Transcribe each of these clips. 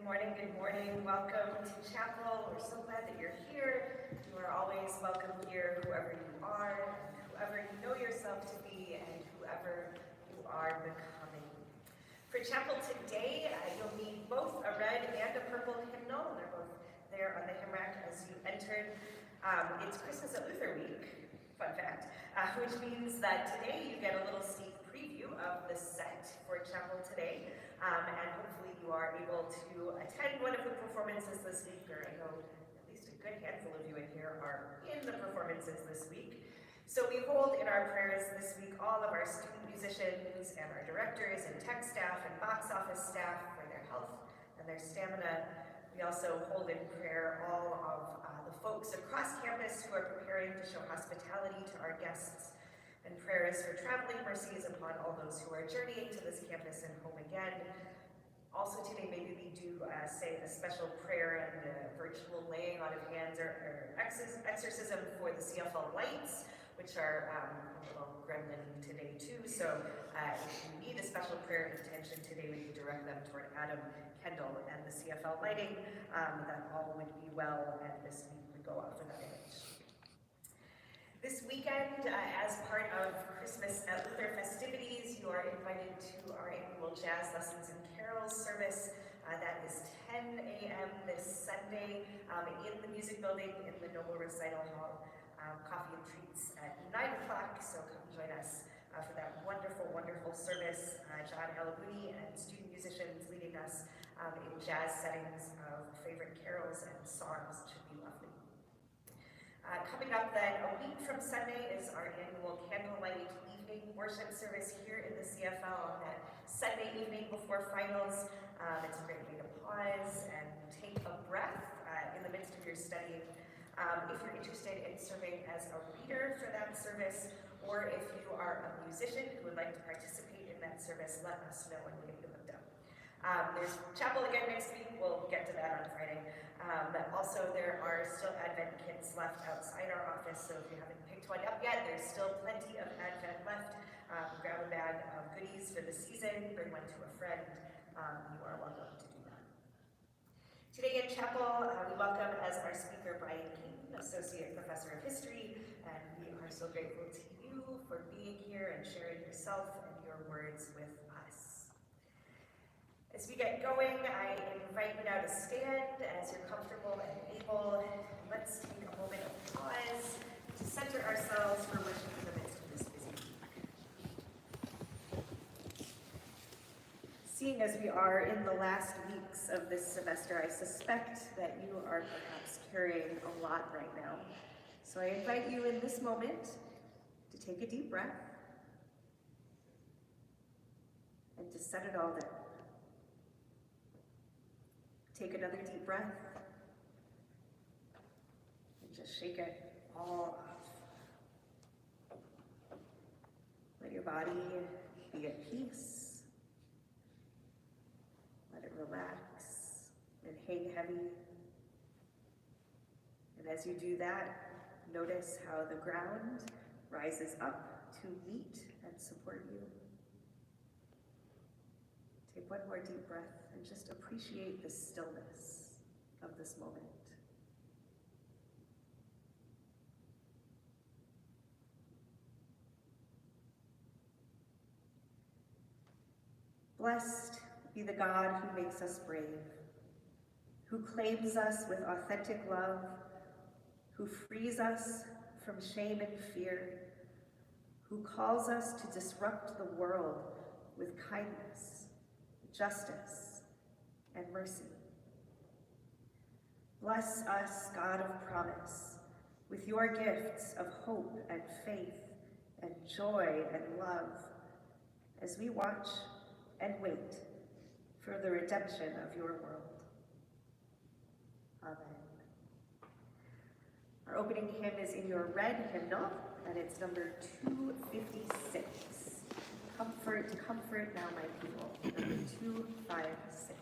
morning, good morning. Welcome to chapel. We're so glad that you're here. You are always welcome here, whoever you are, whoever you know yourself to be, and whoever you are becoming. For chapel today, you'll need both a red and a purple hymnal. They're both there on the hymn rack as you entered. It's Christmas at Luther Week, fun fact, which means that today you get a little sneak preview of the set for chapel today. And hopefully you are able to attend one of the performances this week, or I know at least a good handful of you in here are in the performances this week. So we hold in our prayers this week all of our student musicians and our directors and tech staff and box office staff for their health and their stamina. We also hold in prayer all of the folks across campus who are preparing to show hospitality to our guests, and prayers for traveling mercies upon all those who are journeying to this campus and home again. Also today, maybe we do say a special prayer and a virtual laying on of hands or exorcism for the CFL lights, which are a little gremlin today too. So if you need a special prayer intention today, we can direct them toward Adam, Kendall, and the CFL lighting. That all would be well, and this week would go out for that image. This weekend, as part of Christmas at Luther festivities, you are invited to our annual Jazz Lessons and Carols service. That is 10 a.m. this Sunday in the music building in the Noble Recital Hall. Coffee and treats at 9 o'clock, so come join us for that wonderful, wonderful service. John Alabuni and student musicians leading us in jazz settings of favorite carols and songs. It should be lovely. Coming up then, a week from Sunday is our annual candlelight evening worship service here in the CFL on that Sunday evening before finals. It's a great way to pause and take a breath in the midst of your studying. If you're interested in serving as a reader for that service, or if you are a musician who would like to participate in that service, let us know and we'll get you hooked up. There's chapel again next week. We'll get to that on Friday. But also there are still Advent kits left outside our office, so if you haven't picked one up yet, there's still plenty of Advent left. Grab a bag of goodies for the season, bring one to a friend. You are welcome to do that. Today in chapel, we welcome as our speaker Brian Caton, Associate Professor of History, and we are so grateful to you for being here and sharing yourself and your words with us. As we get going, I invite you now to stand as you're comfortable and able. Let's take a moment of pause to center ourselves for worship in the midst of this busy week. Seeing as we are in the last weeks of this semester, I suspect that you are perhaps carrying a lot right now. So I invite you in this moment to take a deep breath and to set it all down. Take another deep breath and just shake it all off. Let your body be at peace. Let it relax and hang heavy. And as you do that, notice how the ground rises up to meet and support you. Take one more deep breath and just appreciate the stillness of this moment. Blessed be the God who makes us brave, who claims us with authentic love, who frees us from shame and fear, who calls us to disrupt the world with kindness, justice, and mercy. Bless us, God of promise, with your gifts of hope and faith and joy and love, as we watch and wait for the redemption of your world. Amen. Our opening hymn is in your red hymnal, and it's number 256. Comfort, comfort now, my people. Number 256.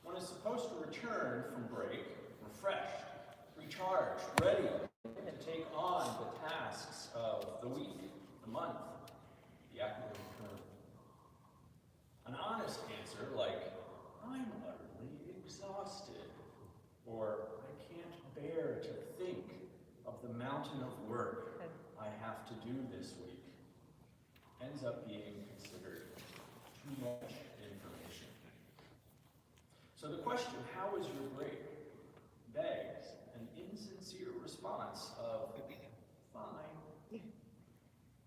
One is supposed to return from break refreshed, recharged, ready to take on the tasks of the week, the month, the academic term. An honest answer like, I'm utterly exhausted, or I can't bear to think of the mountain of work I have to do this week, ends up being considered too much information. So the question, how was your break, begs an insincere response of, fine.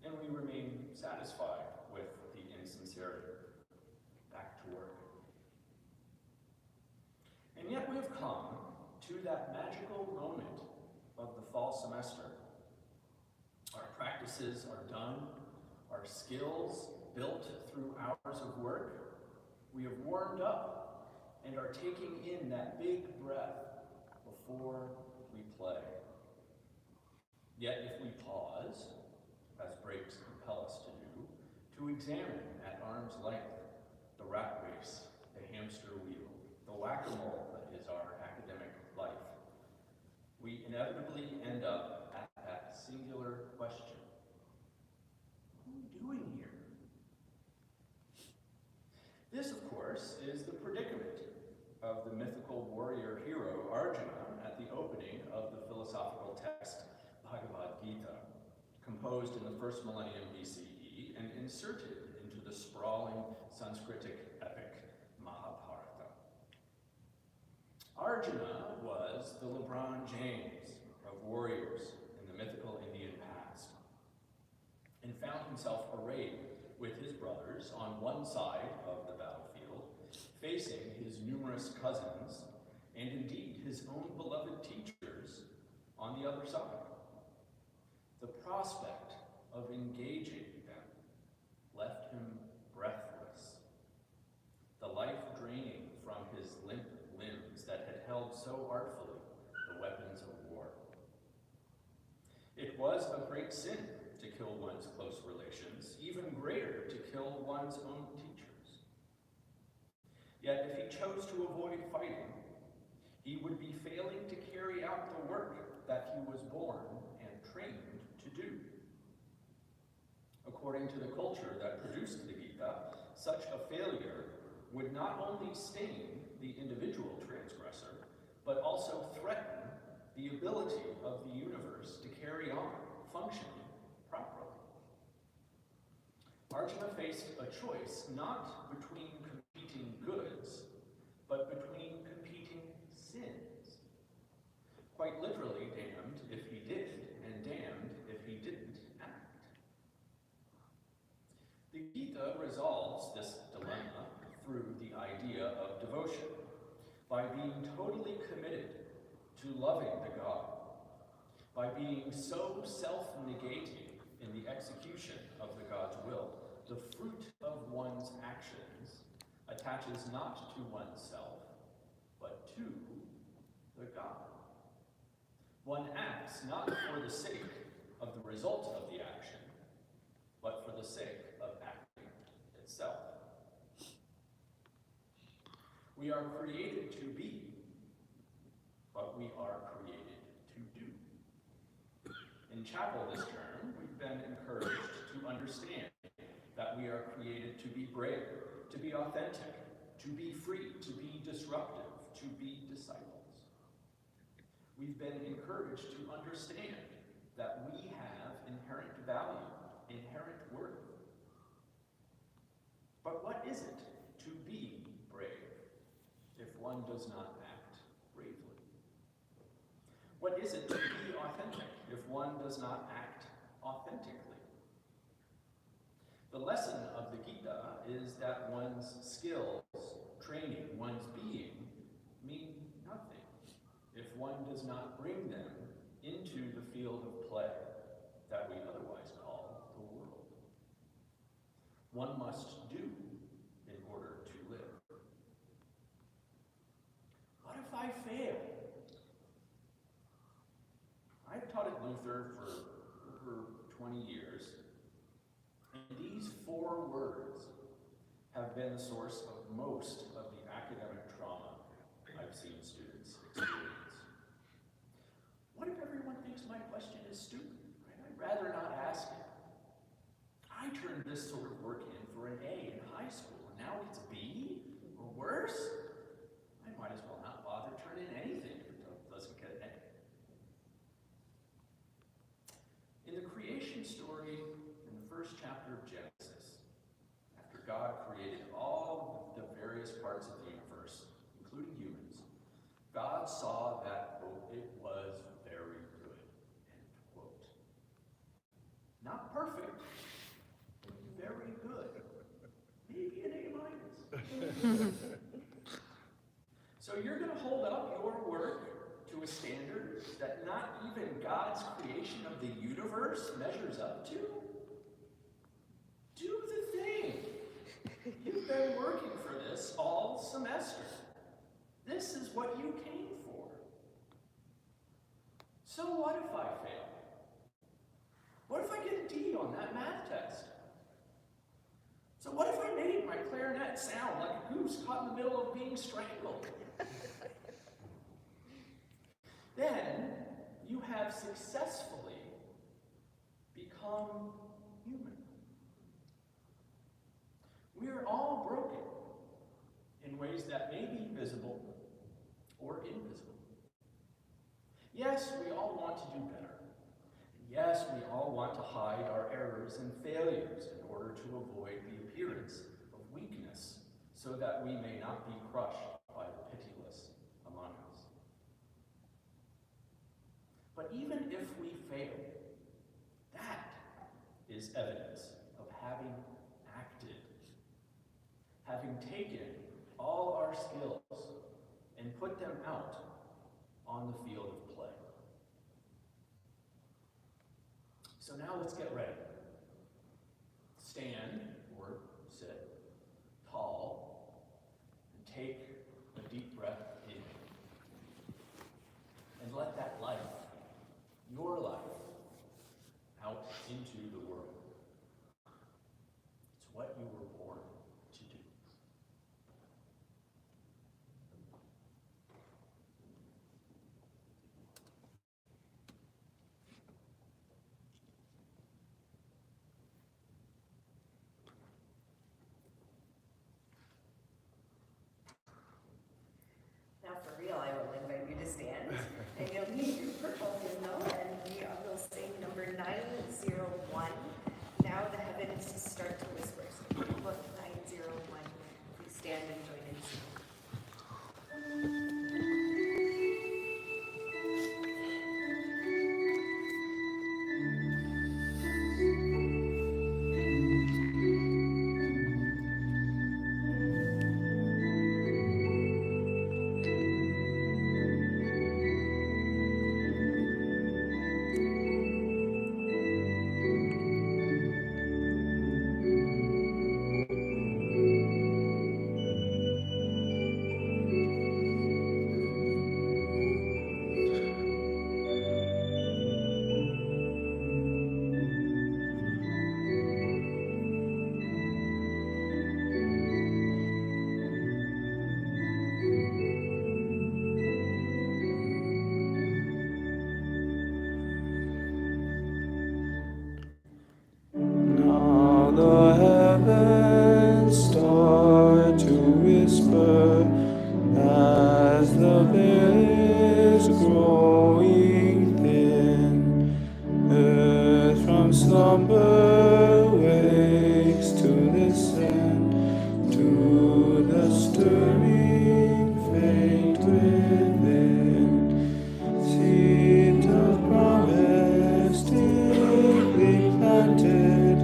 And we remain satisfied with the insincerity. Back to work. And yet we have come to that magical moment of the fall semester. Our practices are done, our skills built through hours of work. We have warmed up and are taking in that big breath before we play. Yet if we pause, as breaks compel us to do, to examine at arm's length the rat race, the hamster wheel, the whack-a-mole that is our academic life, we inevitably end up at that singular question. What are we doing here? This, of course, is the predicament of the mythical warrior hero Arjuna at the opening of the philosophical text Bhagavad Gita, composed in the first millennium BCE and inserted into the sprawling Sanskritic epic Mahabharata. Arjuna was the LeBron James of warriors in the mythical Indian past, and found himself arrayed with his brothers on one side of the battlefield, facing his numerous cousins, and indeed his own beloved teachers on the other side. The prospect of engaging them left him breathless, the life draining from his limp limbs that had held so artfully the weapons of war. It was a great sin to kill one's close relations, even greater to kill one's own teachers. Yet if he chose to avoid fighting, he would be failing to carry out the work that he was born and trained to do. According to the culture that produced the Gita, such a failure would not only stain the individual transgressor, but also threaten the ability of the universe to carry on functioning properly. Arjuna faced a choice not between competing goods, but between competing sins. Quite literally damned if he did, and damned if he didn't act. The Gita resolves this dilemma through the idea of devotion, by being totally committed to loving the God, by being so self-negating in the execution of the God's will. The fruit of one's actions attaches not to oneself, but to the God. One acts not for the sake of the result of the action, but for the sake of acting itself. We are created to be, but we are created to do. In chapel this term, we've been encouraged to understand that we are created to be brave, to be authentic, to be free, to be disruptive, to be disciples. We've been encouraged to understand that we have inherent value, inherent worth. But what is it to be brave if one does not act bravely? What is it to be authentic if one does not act authentically? The lesson of the Gita is that one's skills, training, one's being mean nothing if one does not bring them into the field of play that we otherwise call the world. One must do in order to live. What if I fail? I've taught at Luther for over 20 years, and these 4 words have been the source of most of the academic trauma I've seen students experience. What if everyone thinks my question is stupid? Right? I'd rather not ask it. I turned this sort of work in for an A in high school, and now it's a B? Or worse? I might as well not bother turning in anything if it doesn't get an A. In the creation story, in the first chapter of Genesis, after God created all the various parts of the universe, including humans, God saw that, quote, it was very good, end quote. Not perfect, but very good. Maybe an A-. So you're going to hold up your work to a standard that not even God's creation of the universe measures up to? Do the thing. You've been working for this all semester. This is what you came for. So what if I fail? What if I get a D on that math test? So what if I made my clarinet sound like a goose caught in the middle of being strangled? Then you have successfully become human. We are all broken in ways that may be visible or invisible. Yes, we all want to do better. Yes, we all want to hide our errors and failures in order to avoid the appearance of weakness so that we may not be crushed by the pitiless among us. But even if we fail, that is evidence of having acted, having taken all our skills and put them out on the field of play. So now let's get ready. Stand or sit tall and take a deep breath in. And let that life, your life, out into the world. It's what you were born to do. Now for real, I will invite you to stand, and you'll need your purple hymnal, and we will sing number 901. Now the heavens start to whisper. So book 901. Please stand and join in singing. Now the heavens start to whisper as the veil is growing thin. Earth from slumber wakes to listen to the stirring fate within. Seed of promise deeply planted,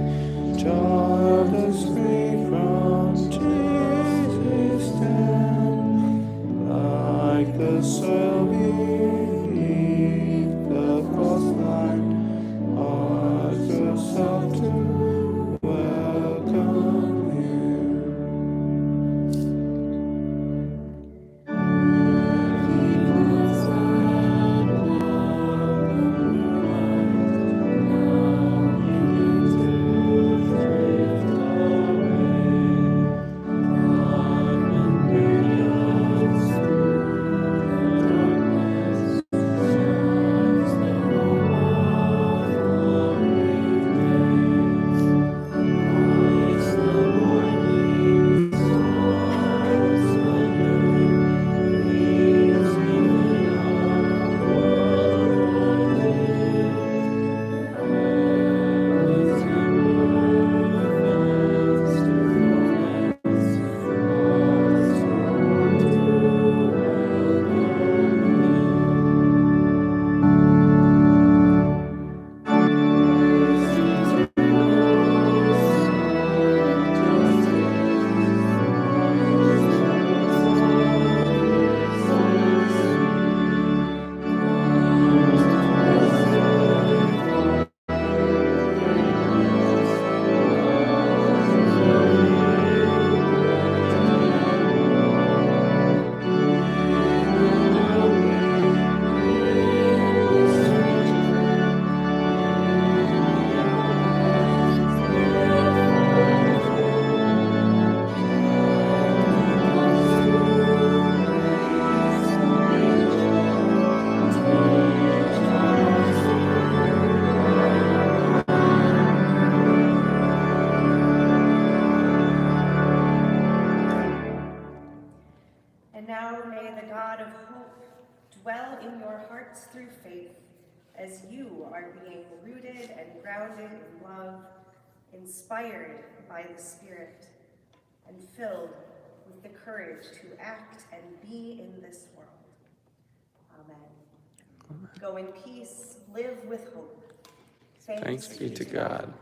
childless free from Jesus' stand, like the soil beneath the cross line, arch of salvation. dwell in your hearts through faith as you are being rooted and grounded in love, inspired by the Spirit, and filled with the courage to act and be in this world. Amen. Go in peace, live with hope. Thanks be to God.